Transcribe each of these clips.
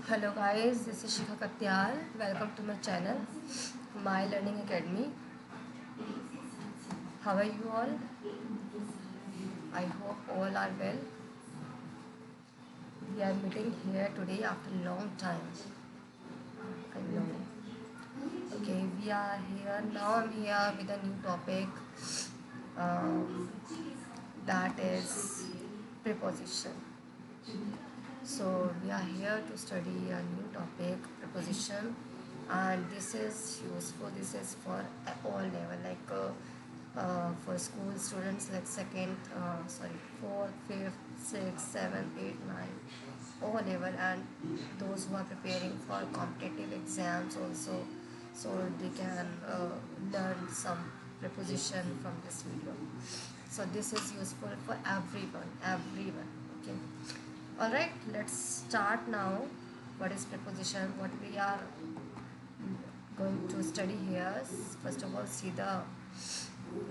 Hello guys, this is Shikha Katyal. Welcome to my channel, My Learning Academy. How are you all? I hope all are well. We are meeting here today after a long time. I know. Okay, we are here now. I'm here with a new topic. Um, that is preposition. So we are here to study a new topic, preposition, and this is useful. This is for all level, like for school students, like fourth, fifth, sixth, seventh, eighth, ninth, all level, and those who are preparing for competitive exams also, so they can learn some preposition from this video. So this is useful for everyone. Okay. All right, let's start now. What is preposition? What we are going to study here. First of all, see the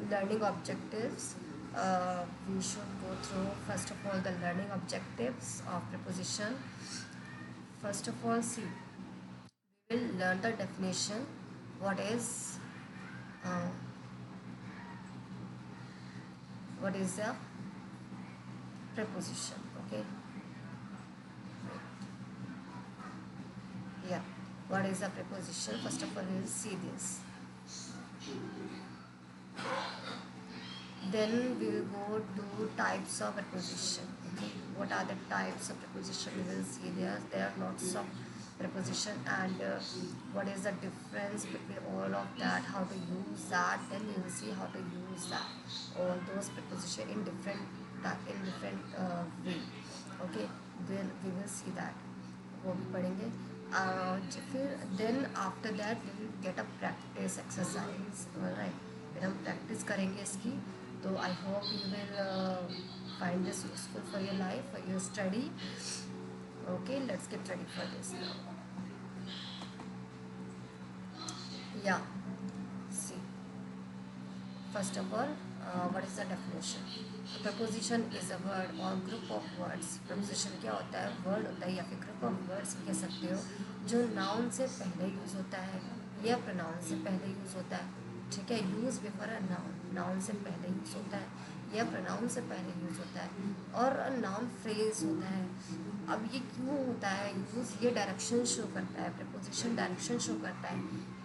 learning objectives. We should go through first of all the learning objectives of preposition. First of all, see, we will learn the definition. What is uh, the preposition? Okay. Yeah, what is a preposition? First of all, we will see this. Then we will go to types of preposition. Okay, what are the types of preposition? We will see there are lots of preposition, and what is the difference between all of that? How to use that? Then we will see how to use that all those preposition in different way. Okay, then we will see that. वो भी पढ़ेंगे. फिर then after that we will get a practice exercise. Right, फिर हम practice करेंगे इसकी. तो I hope you will find this useful for your life, for your study. Okay, let's get ready for this now. Yeah see, first of all, what is the definition? Preposition is a word or group of words. Preposition क्या होता है? Word होता है या फिर group of words कह सकते हो, जो नाउन से पहले यूज़ होता है या प्रोनाउन से पहले यूज़ होता है. ठीक है, use before a noun, noun से पहले यूज़ होता है या प्रोनाउन से पहले यूज़ होता है, और नाउन फ्रेज होता है. अब ये क्यों होता है यूज़? ये डायरेक्शन शो करता है. preposition डायरेक्शन शो करता है,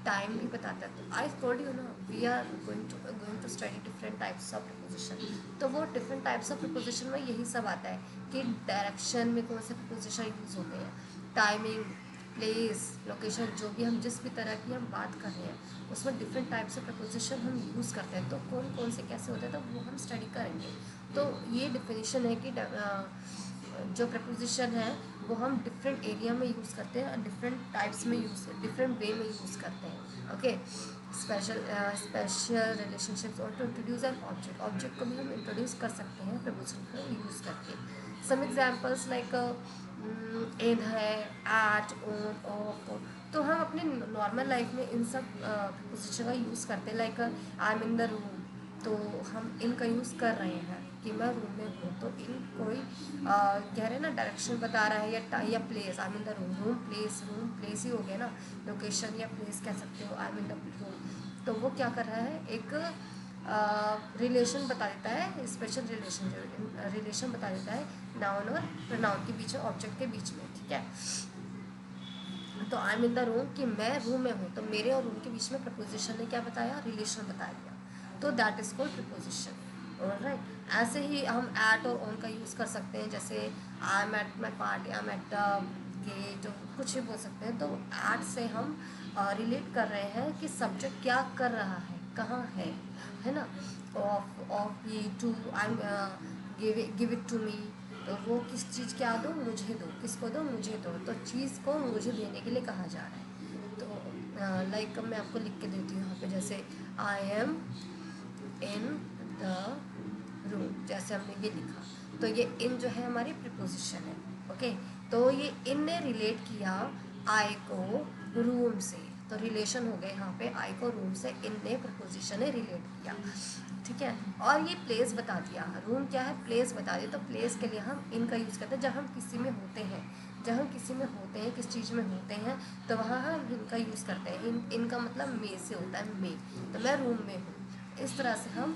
टाइम भी बताता है. तो आई टोल्ड यू ना, we are going to study different types of preposition. तो वो डिफरेंट टाइप्स ऑफ प्रपोजिशन में यही सब आता है कि डायरेक्शन में कौन से प्रपोजिशन यूज़ होते हैं, टाइमिंग, प्लेस, लोकेशन, जो भी हम जिस भी तरह की हम बात कर रहे हैं उसमें डिफरेंट टाइप्स ऑफ प्रपोजिशन हम यूज़ करते हैं. तो कौन कौन से कैसे होते हैं तो वो हम स्टडी करेंगे. तो ये डिफिनीशन है कि जो प्रपोजिशन है वो हम डिफरेंट एरिया में यूज़ करते हैं, डिफरेंट टाइप्स में डिफरेंट वे में यूज़ करते हैं. ओके, स्पेशल रिलेशनशिप्स, और टू इंट्रोड्यूस एन ऑब्जेक्ट को भी हम इंट्रोड्यूस कर सकते हैं प्रपोजिशन को यूज़ करके. सम एग्जाम्पल्स लाइक इन है, एट, ऑन, ऑफ. तो हम अपने नॉर्मल लाइफ में इन सब प्रपोजिशन का यूज़ करते हैं. Like I am in the room, तो हम इनका यूज़ कर रहे हैं कि मैं रूम में हूँ. तो इन कोई कह रहे हैं ना, डायरेक्शन बता रहा है, या place, I mean the room. Room place ही हो गया ना, लोकेशन या प्लेस कह सकते हो, आई मीन द रूम. तो वो क्या कर रहा है, एक रिलेशन बता देता है, स्पेशल रिलेशन बता देता है नाउन और प्रोनाउन के बीच में, ऑब्जेक्ट के बीच में. ठीक है, तो आई मीन द रूम कि मैं रूम में हूँ, तो मेरे और रूम के बीच में प्रपोजिशन ने क्या बताया, रिलेशन बता दिया. तो that is called preposition. Right, ऐसे ही हम एट और ऑन का यूज़ कर सकते हैं. जैसे I am at my party, I am at the gate, कुछ भी बोल सकते हैं. तो एट से हम रिलेट कर रहे हैं कि सब्जेक्ट क्या कर रहा है, कहाँ है ना. ऑफ ये, to, I am give it to me, तो वो किस चीज़ क्या दो, मुझे दो. किसको दो, मुझे दो. तो चीज़ को मुझे देने के लिए कहा जा रहा है. तो लाइक मैं आपको लिख के देती हूँ यहाँ पे, जैसे I M in the room, जैसे हमने ये लिखा. तो ये इन जो है हमारी प्रीपोजिशन है. ओके, तो ये इन ने रिलेट किया आई को रूम से, तो रिलेशन हो गए यहाँ पे. आई को रूम से इन ने प्रीपोजिशन ने रिलेट किया. ठीक है, और ये प्लेस बता दिया. रूम क्या है, प्लेस बता दिया. तो प्लेस के लिए हम इन का यूज़ करते हैं जब हम किसी में होते हैं, जब हम किसी में होते हैं, किस चीज़ में होते हैं, तो वहाँ हम इनका यूज़ करते हैं। इनका मतलब मे से होता है, मे, तो मैं रूम में हूँ। इस तरह से हम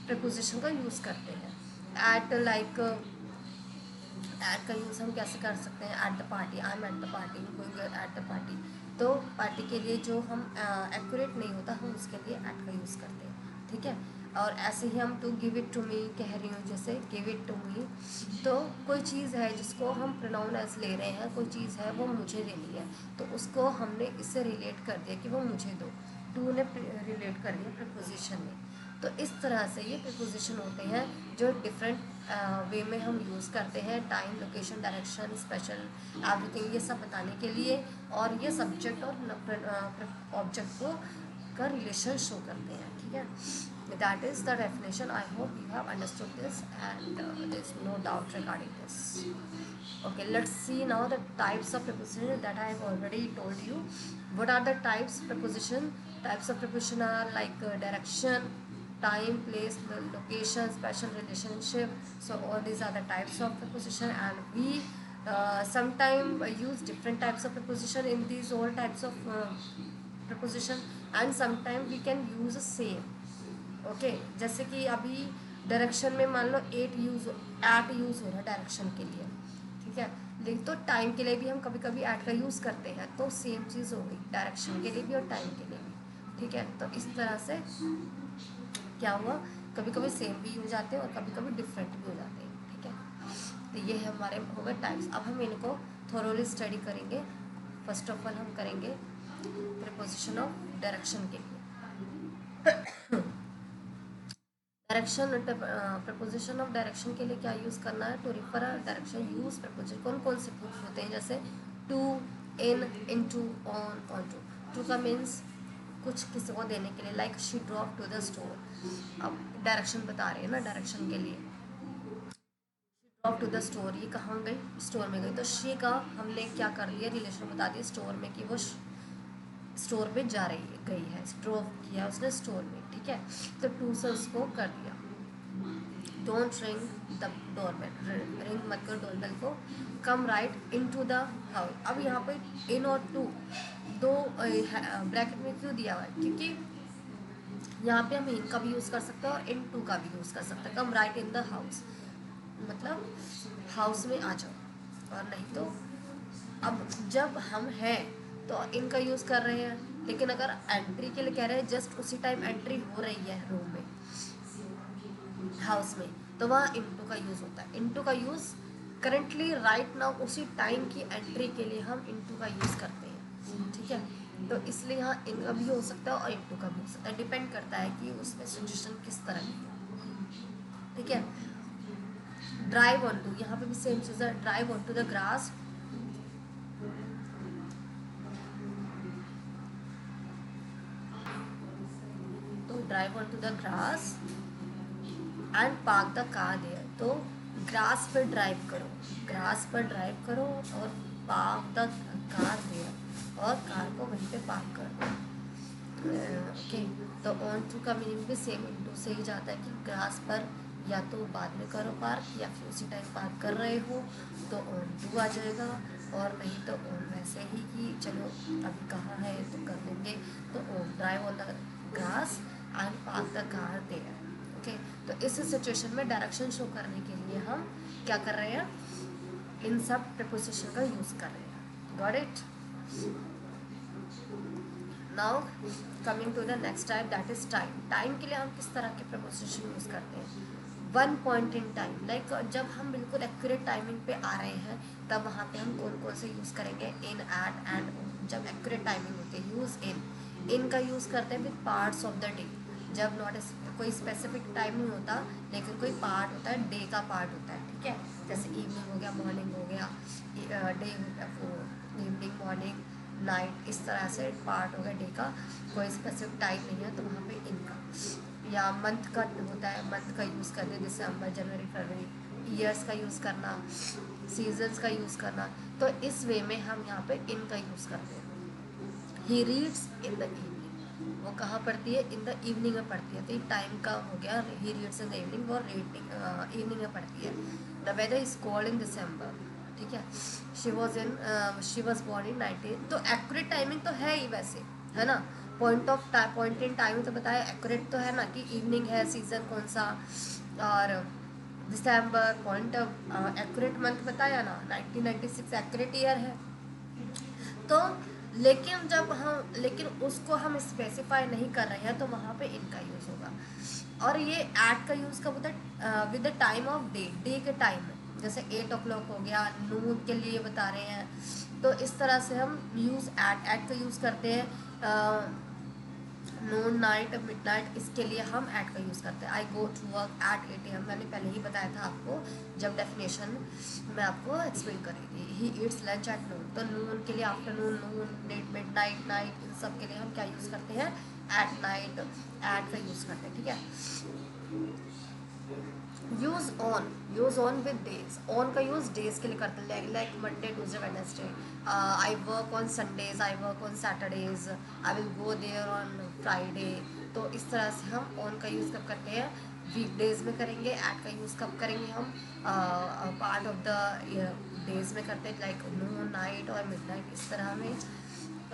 प्रपोजिशन का यूज़ करते हैं। एट लाइक एट का यूज़ हम कैसे कर सकते हैं, at the party, I am at the party, going at the party. तो पार्टी के लिए जो हम एक्यूरेट नहीं होता, हम उसके लिए एट का यूज़ करते हैं, ठीक है। और ऐसे ही हम to give it to me कह रही हूँ, जैसे गिव इट टू मी, तो कोई चीज़ है जिसको हम प्रोनाउन एज ले रहे हैं, कोई चीज़ है वो मुझे देनी है, तो उसको हमने इससे रिलेट कर दिया कि वो मुझे दो, टू ने रिलेट कर दिया प्रपोजिशन ने। तो इस तरह से ये प्रपोजिशन होते हैं जो डिफरेंट वे में हम यूज़ करते हैं, time, location, direction, special, everything, ये सब बताने के लिए। और ये सब्जेक्ट और ऑब्जेक्ट को का रिलेशन शो करते हैं, ठीक है। That is the definition. I hope you have understood this and there is no doubt regarding this. Okay, let's see now the types of preposition that I have already told you. What are the types preposition? Types of preposition are like direction, time, place, location, special, relationship. So all these are the types of preposition, and we sometimes use different types of preposition in these all types of preposition, and sometimes we can use the same. Okay जैसे कि अभी direction में मान लो eight use हो रहा है direction के लिए, ठीक है। लेकिन तो टाइम के लिए भी हम कभी कभी ऐट का यूज़ करते हैं, तो सेम चीज़ हो गई डायरेक्शन के लिए भी और टाइम के लिए भी, ठीक है। तो इस तरह से क्या हुआ, कभी कभी सेम भी हो जाते हैं और कभी कभी डिफरेंट भी हो जाते हैं, ठीक है। तो ये है हमारे हो गए टाइप्स। अब हम इनको थोरोली स्टडी करेंगे। फर्स्ट ऑफ ऑल हम करेंगे प्रीपोजिशन ऑफ डायरेक्शन के लिए। डायरेक्शन प्रपोजिशन ऑफ डायरेक्शन के लिए क्या यूज़ करना है, to refer direction use preposition कौन कौन से होते हैं, जैसे to, in, into, on, on to. To का मीन्स कुछ किसी को देने के लिए, like she drop to the store. अब डायरेक्शन बता रहे हैं ना डायरेक्शन के लिए, ड्रॉप टू द स्टोर, ये कहाँ गई, स्टोर में गई, तो शी का हमने क्या कर लिया, रिलेशन बता दिया स्टोर में कि वो स्टोर पे जा रही है, गई है, ड्रॉप किया उसने स्टोर में, ठीक है। तो टू से उसको कर दिया। Don't ring the doorbell, ring मत कर डोरबेल को। Come right into the house. अब यहाँ पे इन और टू दो ब्रैकेट में क्यों दिया हुआ है, क्योंकि यहाँ पे हम इन का भी यूज़ कर सकते हैं और इन टू का भी यूज़ कर सकते हैं। कम राइट इन द हाउस मतलब हाउस में आ जाओ, और नहीं तो अब जब हम हैं तो इनका यूज़ कर रहे हैं, लेकिन अगर एंट्री के लिए कह रहे हैं जस्ट उसी टाइम एंट्री हो रही है रूम में, हाउस में, तो वहाँ इनटू का यूज़ होता है। इनटू का यूज़ करंटली राइट नाउ उसी टाइम की एंट्री के लिए हम इनटू का यूज़ करते हैं, ठीक है। तो इसलिए यहाँ इन का भी हो सकता है और इनटू का भी हो सकता है, डिपेंड करता है कि उसमें सिचुएशन किस तरह की है, ठीक है। ड्राइव ऑन टू, यहाँ पे भी सेम चीज़ है, drive on to the grass. तो drive on to the grass and park the car there. तो ग्रास पर ड्राइव करो, ग्रास पर ड्राइव करो और पार्क द कार देयर, और कार को वहीं पे पार्क कर दो, ओके। तो ऑन टू का मीनिंग भी सेम इनटू से ही जाता है कि ग्रास पर या तो बाद में करो पार्क, या फिर उसी टाइम पार्क कर रहे हो तो ऑन टू आ जाएगा, और नहीं तो ऑन वैसे ही कि चलो अभी कहाँ है तो कर लेंगे, तो on drive on the grass and park the car there, okay. तो इस सिचुएशन में डायरेक्शन शो करने के लिए हम क्या कर रहे हैं, इन सब प्रपोजिशन का यूज़ कर रहे हैं। Got it. Now coming to the next type, that is time. Time के लिए हम किस तरह के प्रपोजिशन यूज़ करते हैं, one point in time, like जब हम बिल्कुल एक्यूरेट टाइमिंग पे आ रहे हैं तब वहाँ पे हम कौन कौन से यूज़ करेंगे, इन, एट, एंड। जब एक्यूरेट टाइमिंग होती है यूज़ इन का यूज़ करते हैं with parts of the day. जब नॉट कोई स्पेसिफिक टाइम नहीं होता, लेकिन कोई पार्ट होता है, डे का पार्ट होता है, ठीक है। जैसे इवनिंग हो गया, मॉर्निंग हो गया, डे हो गया, वो इवनिंग, मॉर्निंग, नाइट, इस तरह से पार्ट हो गया डे का। कोई स्पेसिफिक टाइम नहीं है तो वहाँ पे इनका, या मंथ का होता है, मंथ का यूज़ करते हैं, दिसंबर, जनवरी, फरवरी। ईयर्स का यूज़ करना, सीजन्स का यूज़ करना, तो इस वे में हम यहाँ पे इन का यूज़ करते हैं। ही रीड्स इन द इवनिंग, वो कहाँ पढ़ती है, इन द इवनिंग में पढ़ती है, तो ये टाइम का हो गया, he reads in the evening, और रीडिंग इवनिंग में पढ़ती है। The weather is cold in December, ठीक है। शी वॉज बॉर्न इन 19, तो एक्यूरेट टाइमिंग तो है ही वैसे, है ना। पॉइंट इन टाइम तो बताया, एक्यूरेट तो है ना कि इवनिंग है, सीजन कौन सा, और दिसंबर पॉइंट एक्यूरेट मंथ बताया ना, 1996 एक्यूरेट ईयर है। तो लेकिन उसको हम स्पेसिफाई नहीं कर रहे हैं, तो वहाँ पे इनका यूज़ होगा। और ये एट का यूज़ कब होता है, with the time of day के टाइम में, जैसे 8 o'clock हो गया, नून के लिए बता रहे हैं, तो इस तरह से हम यूज़ एट का यूज़ करते हैं। नून, नाइट, मिडनाइट, इसके लिए हम एट का यूज़ करते हैं। I go to work at 8 AM, मैंने पहले ही बताया था आपको जब डेफिनेशन मैं आपको एक्सप्लेन करेंगी। He eats lunch at noon, तो नून के लिए आफ्टरनून, नून, मिडनाइट, नाइट, इन सब के लिए हम क्या यूज़ करते हैं, एट नाइट, एट का यूज़ करते हैं, ठीक है। Use on with days, on का यूज डेज के लिए करते हैं, like Monday, Tuesday, Wednesday. I work on Sundays, I work on Saturdays, I will go there on Friday. तो इस तरह से हम ऑन का यूज़ कब करते हैं, वीकडेज में करेंगे। एट का यूज़ कब करेंगे हम, पार्ट ऑफ द डेज में करते हैं, लाइक नून, नाइट और मिडनाइट, इस तरह में।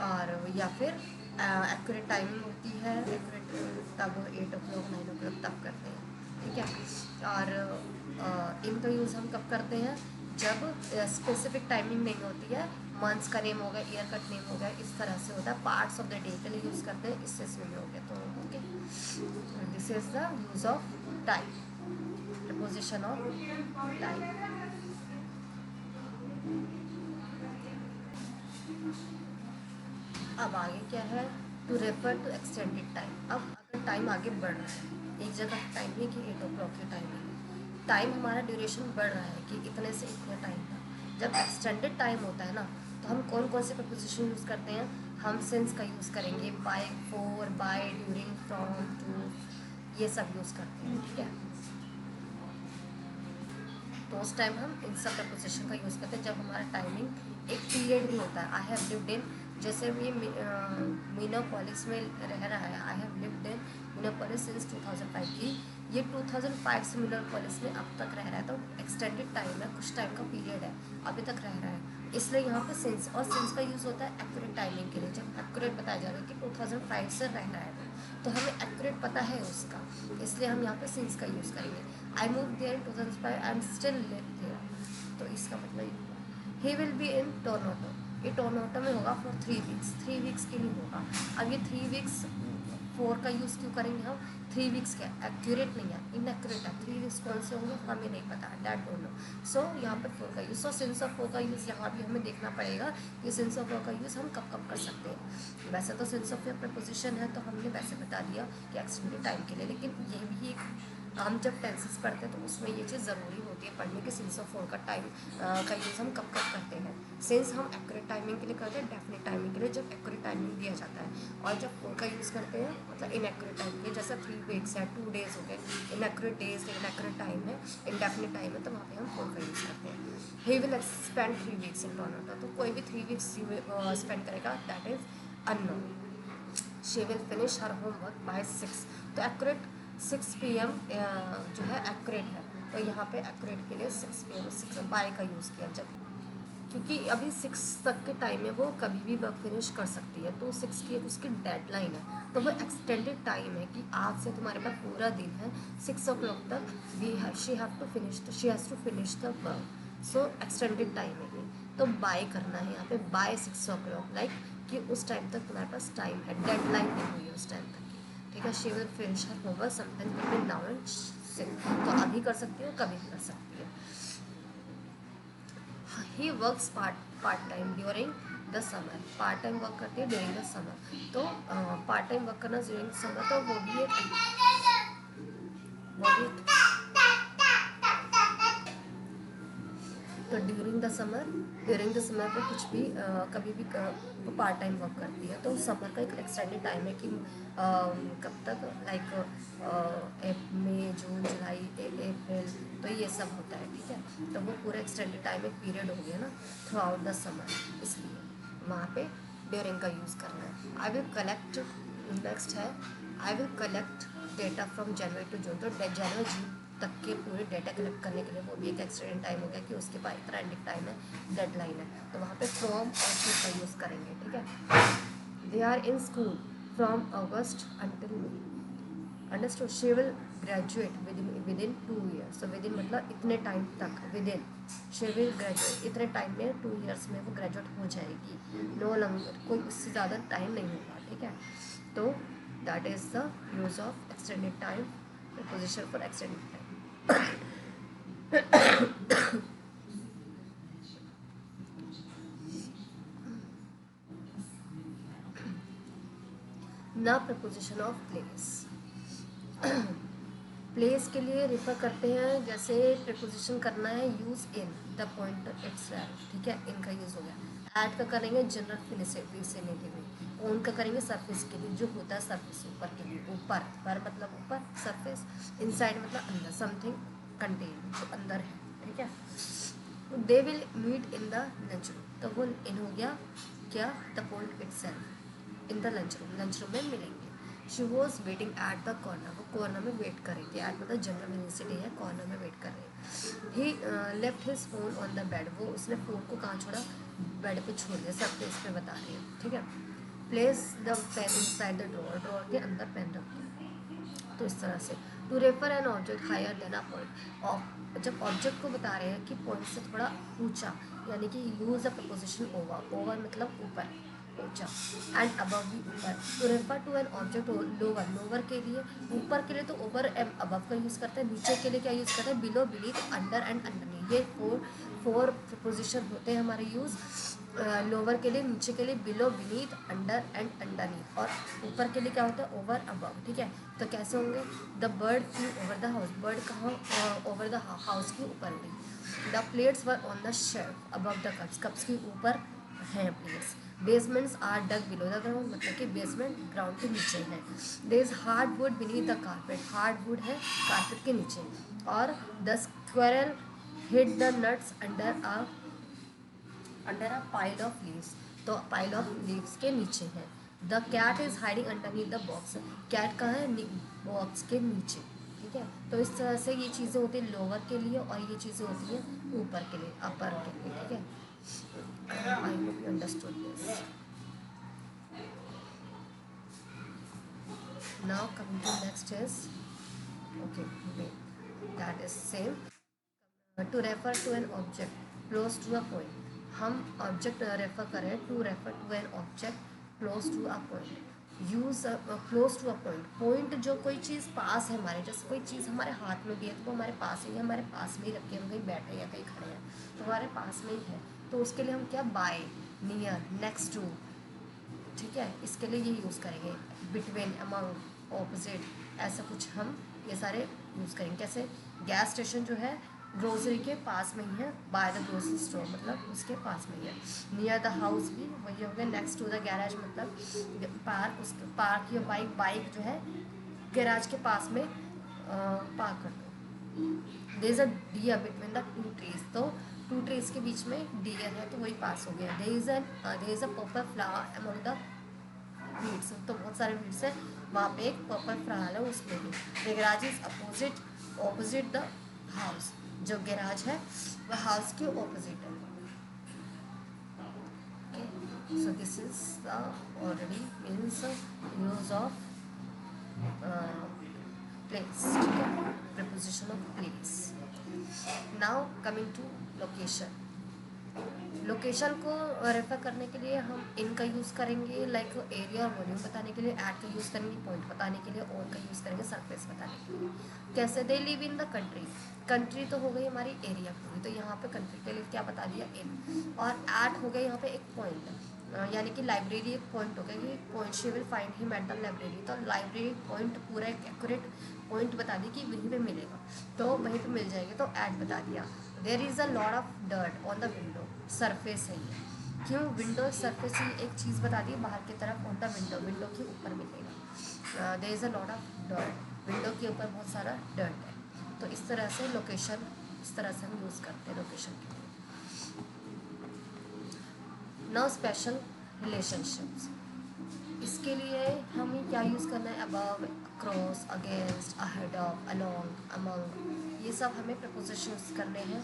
और या फिर एक्यूरेट टाइमिंग होती है, एक्यूरेट तब 8 o'clock 9 o'clock तब करते हैं, ठीक है। और इनका यूज़ हम कब करते हैं, जब स्पेसिफिक टाइमिंग नहीं होती है, मंथ्स का नेम हो गया, ईयर का नेम हो गया, इस तरह से होता है। पार्ट्स ऑफ द डे के लिए यूज़ करते हैं, इससे इसमें हो गया, तो okay. This is the use of time, preposition of time. अब आगे क्या है, to refer to extended time. अब अगर टाइम आगे बढ़ रहा है, एक जगह टाइम है कि 8 o'clock की टाइम है, टाइम हमारा ड्यूरेशन बढ़ रहा है कि इतने से इतने टाइम का। जब एक्सटेंडेड टाइम होता है ना, तो हम कौन कौन से प्रपोजिशन यूज़ करते हैं, हम सिंस का यूज़ करेंगे, by, for, by, during, from, to, ये सब यूज़ करते हैं, ठीक है। तो उस टाइम हम इन सब प्रपोजिशन का यूज़ करते हैं जब हमारा टाइमिंग एक पीरियड भी होता है। आई हैव लिव्ड इन, जैसे ये मीनापोलिस में रह रहा है, I have lived in Minneapolis since 2005 की, ये 2005 से मीनापोलिस में अब तक रह रहा है, तो एक्सटेंडेड टाइम है, कुछ टाइम का पीरियड है, अभी तक रह रहा है, इसलिए यहाँ पे सिंस। और सिंस का यूज़ होता है एक्यूरेट टाइमिंग के लिए, जब एक्यूरेट बताया जा रहा है कि 2005 से रह रहा है, तो हमें एक्यूरेट पता है उसका, इसलिए हम यहाँ पे सिंस का यूज़ करेंगे। I move there in 2005 and still live there, तो इसका मतलब ये हुआ। He will be in Toronto, ये टोरंटो में होगा फॉर 3 weeks, 3 weeks के लिए होगा। अब ये 3 weeks, 4 का यूज़ क्यों करेंगे हम, 3 weeks क्या एक्यूरेट नहीं है, इनएक्यूरेट है। 3 weeks कौन से होंगे हमें नहीं पता, दैट डोंट नो। सो यहाँ पर 4 का यूज़, सो सिंस ऑफ 4 का यूज़ यहाँ भी हमें देखना पड़ेगा कि सिंस ऑफ 4 का यूज़ हम कब कब कर सकते हैं। वैसे तो सिंस ऑफ 4 प्रपोजिशन है, तो हमने वैसे बता दिया कि एक्सटेंडेड टाइम के लिए, लेकिन ये भी एक, हम जब टेंसेस पढ़ते हैं तो उसमें ये चीज़ ज़रूरी होती है पढ़ने की, सिंस ऑफ 4 का टाइम का यूज़ हम कब कब करते हैं। सिंस हम एक्यूरेट टाइमिंग के लिए करते हैं, डेफिनेट टाइमिंग के लिए जब एक्यूरेट टाइमिंग दिया जाता है, और जब 4 का यूज़ करते हैं मतलब इनएक्यूरेट टाइम के लिए, जैसे 3 weeks है, 2 days हो गए, इनएक्यूरेट डेज, इनएक्यूरेट टाइम है, इनडेफिनेट टाइम है, तो वहाँ पे हम 4 का यूज़ करते हैं। He will spend 3 weeks in Toronto, तो कोई भी 3 weeks स्पेंड करेगा, that is unknown. She will finish her homework by 6, तो एक्यूरेट 6 PM जो है एक्यूरेट है, तो यहाँ पे एक्यूरेट के लिए 6 PM, 6 बाय का यूज़ किया, जब क्योंकि अभी 6 तक के टाइम में वो कभी भी वर्क फिनिश कर सकती है, तो 6 की उसकी डेडलाइन है, तो वो एक्सटेंडेड टाइम है कि आज से तुम्हारे पास पूरा दिन है, 6 o'clock तक she have to finish, she has to finish the work, so extended time है ये। तो बाय करना है यहाँ पे, बाय 6 o'clock, लाइक कि उस टाइम तक तुम्हारे पास टाइम है, डेडलाइन नहीं हुई है उस टाइम तक की, ठीक है। She will finish her homework sometime between now and 6, तो अभी कर सकती हो, कभी भी कर सकती है। He works part time during the summer, part time work करती है ड्यूरिंग द समर, तो पार्ट टाइम वर्क करना ड्यूरिंग समर, तो वो भी तो ड्यूरिंग द समर पे कुछ भी कभी भी वो पार्ट टाइम वर्क करती है, तो समर का एक एक्सटेंडेड टाइम है कि कब तक, लाइक मई, जून, जुलाई, अप्रैल, तो ये सब होता है, ठीक है। तो वो पूरा एक्सटेंडेड टाइम एक पीरियड हो गया ना थ्रू आउट द समर, इसलिए वहाँ पे ड्यूरिंग का यूज़ करना है। आई विल कलेक्ट, नेक्स्ट है I will collect data from January to June, तो जनवरी तक के पूरे डेटा कलेक्ट करने के लिए, वो भी एक एक्सटेंडेड टाइम हो गया कि उसके पास इतना एंडिंग टाइम है, डेडलाइन है, तो वहाँ पे फ्रॉम और टू का यूज़ करेंगे, ठीक है। They are in school from August until May, understood. She will graduate within 2 years, तो विद इन मतलब इतने टाइम तक, within she will graduate, इतने टाइम में 2 years में वो ग्रेजुएट हो जाएगी, नो लॉन्गर, कोई उससे ज़्यादा टाइम नहीं होगा, ठीक है। तो that is the use of extended time, preposition for extended time. ना प्रपोजिशन ऑफ प्लेस। प्लेस के लिए रेफर करते हैं, जैसे प्रपोजिशन करना है use in the point itself, ठीक है, इनका यूज़ हो गया। ऐड का करेंगे जनरल विसिनिटी में, ओन का करेंगे सरफेस के लिए, जो होता है सरफेस ऊपर के लिए, ऊपर पर मतलब ऊपर, सरफेस, इनसाइड मतलब अंदर, समथिंग कंटेन जो अंदर है, ठीक है। They will meet in the lunch room, तो वो इन हो गया क्या, the point itself, in the lunch room में मिलेंगे। She was waiting at the corner, वो कॉर्नर में वेट कर रही थी, एट मतलब जनरल यूनिवर्सिटी है, कॉर्नर में वेट कर रही है। He left his phone on the bed, वो उसने फ़ोन को कहाँ छोड़ा, बेड पे छोड़ दिया, सब पेज पे बता रही है, ठीक है। Place the pen inside the drawer, drawer के अंदर पेन रख दिया, तो इस तरह से। To refer an object higher than a point, जब ऑब्जेक्ट को बता रहे हैं कि पॉइंट से थोड़ा ऊंचा, यानी कि use a preposition over, over मतलब ऊपर, ऊंचा, एंड अबव भी ऊपर। To refer to an object lower, lower के लिए, ऊपर के लिए तो ओवर एंड अबव का यूज़ करते हैं, नीचे के लिए क्या यूज़ करते हैं, below, beneath, under and underneath. ये फोर प्रपोजिशन होते हैं हमारे यूज़। लोअर के लिए, नीचे के लिए below, beneath, under and underneath, और ऊपर के लिए क्या होता है, ओवर, अबव, ठीक है। तो कैसे होंगे, the bird flew over the house, bird कहाँ, ओवर द हाउस के ऊपर गई। The plates were on the shelf above the cups, cups के ऊपर हैं plates. Basements are dug below the ground, मतलब कि बेसमेंट ग्राउंड के नीचे है। There is hard wood beneath the carpet, hard wood है कारपेट के नीचे। और the squirrel hid the nuts under a pile of leaves, तो पाइल ऑफ लीव्स के नीचे है। The cat is hiding underneath the box, cat कहाँ है, बॉक्स के नीचे, ठीक है। तो इस तरह से ये चीज़ें होती हैं लोअर के लिए, और ये चीज़ें होती हैं ऊपर के लिए, अपर के लिए, ठीक है। आई hope you understood this. Now coming to next is, okay, wait, that is same. To refer to an object close to a point, हम ऑब्जेक्ट रेफर करें, to refer to an object close to a point, use close to a point, point जो कोई चीज़ पास है हमारे, जैसे कोई चीज़ हमारे हाथ में भी है तो वो हमारे पास ही है, हमारे पास में ही रखे, हम कहीं बैठे हैं या कहीं खड़े हैं तो हमारे पास में ही है, तो उसके लिए हम क्या, बाय, नियर, नेक्स्ट टू, ठीक है, इसके लिए ये यूज़ करेंगे। बिटवीन, अमंग, ऑपोजिट, ऐसा कुछ हम ये सारे यूज़ करेंगे। कैसे, गैस स्टेशन जो है ग्रोसरी के पास में ही है, बाय द ग्रोसरी स्टोर मतलब उसके पास में ही है। नियर द हाउस भी वही हो गया, नेक्स्ट टू द गैराज मतलब पार्क, उस पार्क या बाइक, बाइक जो है गैराज के पास में पार्क कर दो। There is a deer between the two trees, तो टू ट्रीज के बीच में डियर है तो वही पास हो गया। There is a purple flower among the weeds, तो बहुत सारे वीड्स है वहाँ पे, एक पर्पल फ्लावर है उसमें भी। The garage is opposite the house, जो गैराज है वह हाउस के ऑपोजिट है। Okay, so this is the already means use of place, ठीक है, preposition of place. Now coming to location. Location को रेफर करने के लिए हम इन का यूज़ करेंगे, लाइक एरिया और वॉल्यूम बताने के लिए एट का यूज़ करेंगे, पॉइंट बताने के लिए और का यूज़ करेंगे, सरफेस बताने के लिए। कैसे, they live in the country, country तो हो गई हमारी एरिया पूरी, तो यहाँ पे कंट्री के लिए क्या बता दिया, इन। और एट हो गया यहाँ पे एक पॉइंट, यानी कि लाइब्रेरी एक पॉइंट हो गया कि point, she will find him at the library, तो लाइब्रेरी पॉइंट पूरा एक एक्यूरेट पॉइंट बता दी कि वहीं पे मिलेगा, तो वहीं पे मिल जाएंगे, तो एट बता दिया। There is a lot of dirt on the window, surface है ये, क्यों, विंडो सरफेस ही एक चीज़ बता दी बाहर की तरफ, ऑन द विंडो, विंडो के ऊपर मिलेगा। There is a lot of dirt, window के ऊपर बहुत सारा डर्ट है, तो इस तरह से लोकेशन, इस तरह से हम यूज़ करते हैं लोकेशन के लिए। नाउ स्पेशल रिलेशनशिप्स, इसके लिए हमें क्या यूज़ करना है, above, across, against, ahead of, along, among, ये सब हमें प्रपोजिशंस करने हैं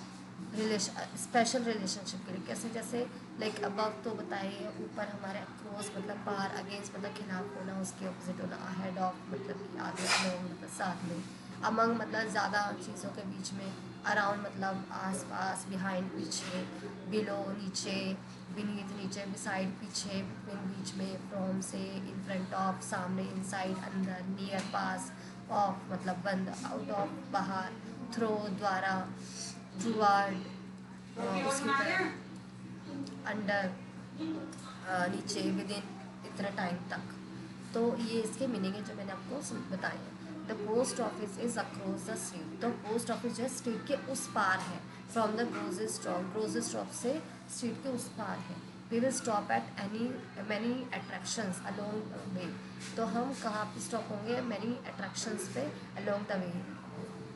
स्पेशल रिलेशनशिप के लिए। कैसे? जैसे लाइक अबव तो बताइए, ऊपर हमारे अक्रॉस मतलब बाहर, अगेंस्ट मतलब खिलाफ होना, उसके ऑपोजिट होना, अहेड ऑफ मतलब कि आगे, अलोंग मतलब साथ में, अमंग मतलब ज़्यादा चीज़ों के बीच में, अराउंड मतलब आस पास, बिहाइंड पीछे, बिलो नीचे, बीनीथ नीचे, बिसाइड पीछे, बिटवीन बीच में, फ्रॉम से, इन फ्रंट ऑफ सामने, इनसाइड अंदर, नियर पास, ऑफ मतलब बंद, आउट ऑफ बाहर, थ्रो द्वारा, टूवर्ड उसकी तरफ, अंडर नीचे, विद इन इतने टाइम तक। तो ये इसके मीनिंग है जो मैंने आपको बताए हैं। The post office is across the street, तो पोस्ट ऑफिस जो है स्ट्रीट के उस पार है। From the grocery stop, grocery stop से स्ट्रीट के उस पार है। We will stop at any many attractions along way, तो हम कहाँ पे स्टॉप होंगे? मैनी अट्रैक्शंस पे अलोंग द वे,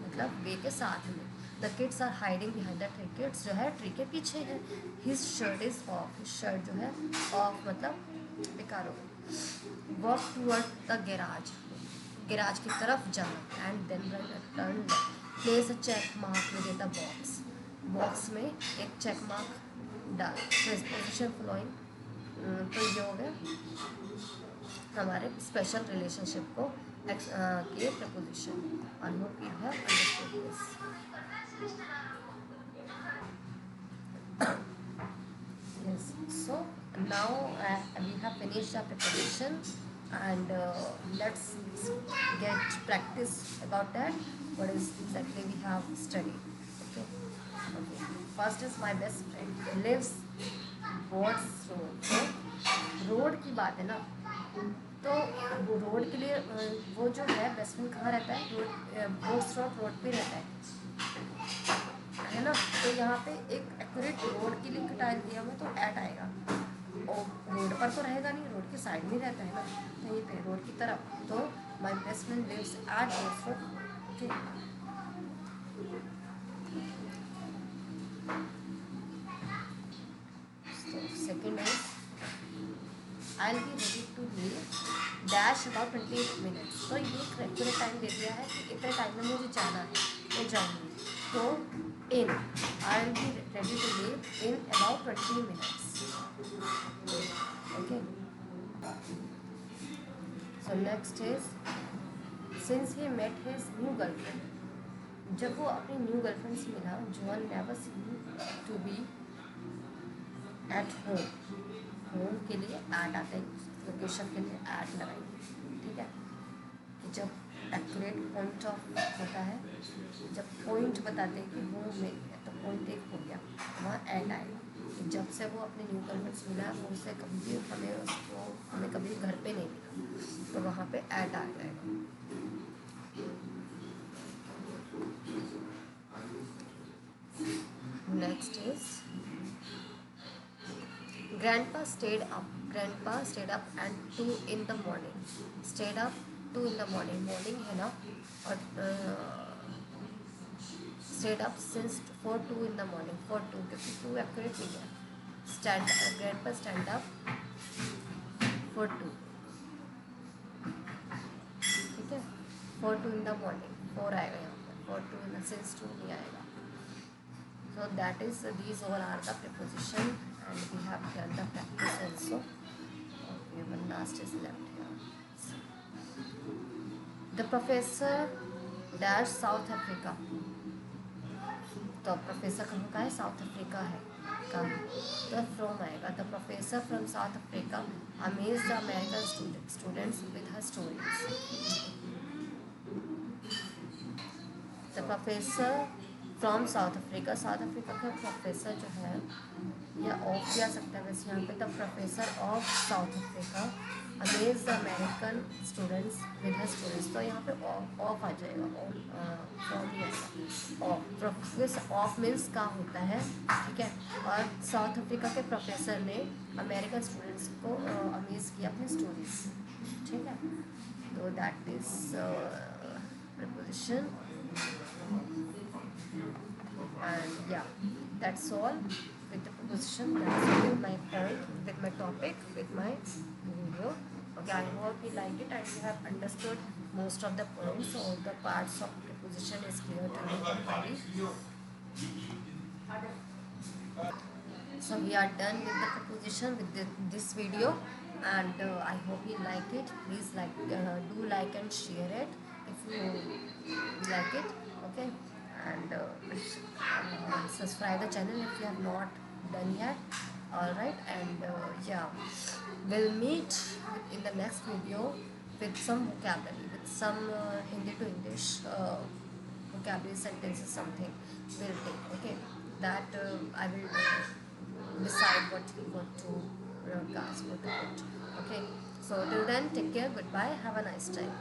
मतलब वे के साथ में। The kids are hiding behind the tree, kids जो है ट्री के पीछे है। His shirt is off, his shirt जो है ऑफ मतलब बेकार हो गई। Walk toward the garage, garage की तरफ जाना। And then turn, place a check mark within the box, box में एक चेक मार्क डाल। पोजिशन फ्लोइंग, तो ये हो गया हमारे स्पेशल रिलेशनशिप को के preposition. I hope you have understood this. Yes. So now we have finished our preparation, and let's get practice about that. What is exactly we have studied? Okay. Okay. First is my best friend lives Ward's road. So road की बात है ना, तो वो road के लिए वो जो है बेस्ट फ्रेंड कहाँ रहता है? रोड, बोट्स रोड पे रहता है ना। तो यहाँ पे एक एक्यूरेट रोड के लिए टाइल दिया हुआ, तो ऐट आएगा। और रोड पर तो रहेगा नहीं, रोड के साइड में रहता है ना, कहीं पे रोड की तरफ। तो my best friend lives at boats road. Okay. Second is I will be ready to leave dash about 28 minutes. तो ये एक एक्यूरेट टाइम दे दिया है कि इतने टाइम में मुझे जाना है, मैं जाऊँगी। तो in I will be ready to leave in about 20 minutes. Okay. So next is since he met his new girlfriend, जब वो अपनी न्यू गर्लफ्रेंड से मिला, John never seem to be at home. Home के लिए ऐड आता है, location के लिए ऐड लगाएंगे, ठीक है। कि जब एक्यूरेट पॉइंट ऑफ होता है, जब पॉइंट बताते हैं कि होम में, तो पॉइंट एक हो गया, वहाँ ऐड आएगा कि जब से वो अपने न्यू गर्लफ्रेंड से मिला, वो उससे कभी भी हमें कभी घर पे नहीं मिला, तो वहाँ पे ऐड आ जाएगा। Next is Grandpa stayed up. Grandpa stayed up and 2 in the morning. Stayed up 2 in the morning. Morning है ना, और stayed up since for 2 in the morning. For 2 क्योंकि 2 एक्यूरेट नहीं है। Grandpa stand up for 2, ठीक है। For 2 in the morning, 4 आएगा यहाँ पर। For 2 in the since 2 नहीं आएगा। So that is these all are the preposition, and we have done the practice also. Okay, one last is left here. The professor dash South Africa. तो professor कहाँ का है? South Africa है का, तो from आएगा। The professor from south Africa amaze the American students with her stories. The professor from south Africa, south Africa का professor जो है, या ऑफ भी आ सकता है वैसे यहाँ पे। The professor of south Africa amaze the American students with her students, तो यहाँ पे ऑफ आ जाएगा, फ्रॉम ही आएगा। ऑफ, प्रोफेसर ऑफ मीन्स का होता है, ठीक है। और साउथ अफ्रीका के प्रोफेसर ने अमेरिकन स्टूडेंट्स को अमेज किया अपनी स्टोरीज, ठीक है। तो that is preposition, and yeah, that's all with the preposition. That's all with my point, with my topic, with my video. Okay, I hope you like it and you have understood most of the points, all the parts of preposition. preposition is clear to you already. So we are done with the preposition with this video, and I hope you like it. Please do like and share it if you like it. Okay, and subscribe the channel if you have not done yet. All right, and yeah, we'll meet in the next video with some vocabulary, with some Hindi to English vocabulary sentences, something we'll take. Okay, that I will decide what to broadcast, what to put. Okay, so till then, take care, goodbye, have a nice time.